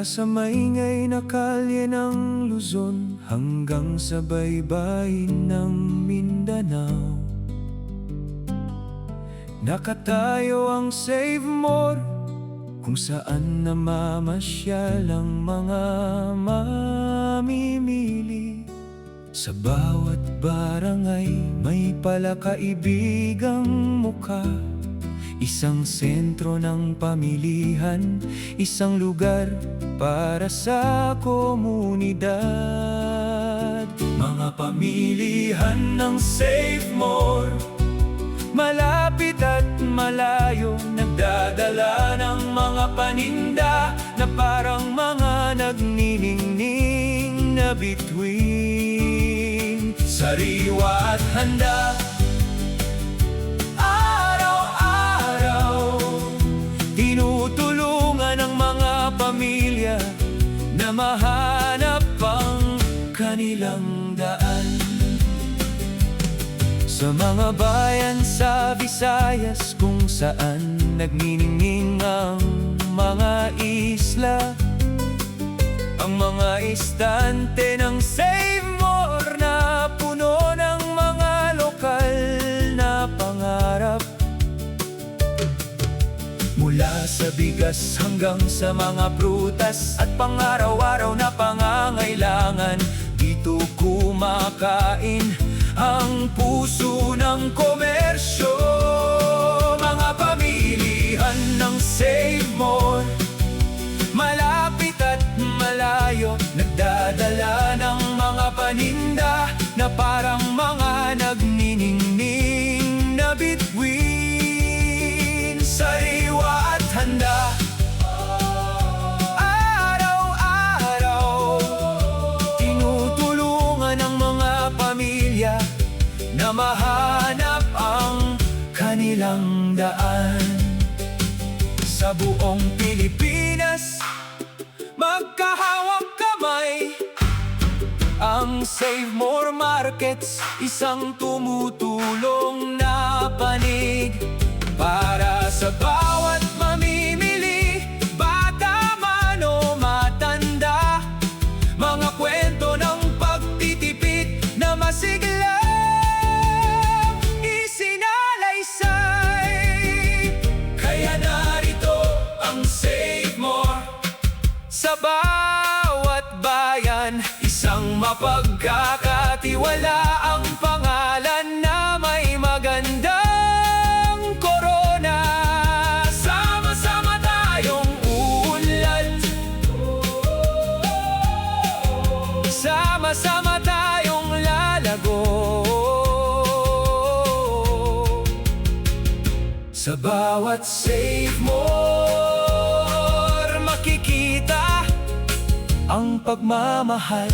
Mula sa maingay na kalye ng Luzon hanggang sa baybayin ng Mindanao, nakatayo ang Save More, kung saan namamasyal ang mga mamimili. Sa bawat barangay may palakaibigang mukha, isang sentro ng pamilihan, isang lugar para sa komunidad. Mga pamilihan ng Save More, malapit at malayo, nagdadala ng mga paninda na parang mga nagniningning na bituin. Sariwa at handa, tinutulungan ang mga pamilya na mahanap ang kanilang daan. Sa mga bayan sa Visayas kung saan nagniningning ang mga isla, ang mga istante ng Save More na puno ng mga lokal na pangarap. Mula sa bigas hanggang sa mga prutas at pang-araw-araw na pangangailangan, dito kumakain ang puso ng komersyo. Mga pamilihan ng Save More, malapit at malayo, nagdadala ng mga paninda na parang mga nagniningning na bituin. Sariwa at handa, araw-araw, tinutulungan ang mga pamilya na mahanap ang kanilang daan. Sa buong Pilipinas, magkahawak kamay ang Save More Markets, isang tumutulong na panig para sa bawat mamimili, bata man o matanda. Mga kwento ng pagtitipid na masiglang isinalaysay. Kaya narito ang Save More. Sa bawat bayan, isang mapagkakatiwalaang pangalan na may magandang korona. Sama-sama tayong uunlad, sama-sama tayong lalago. Sa bawat Save More, makikita ang pagmamahal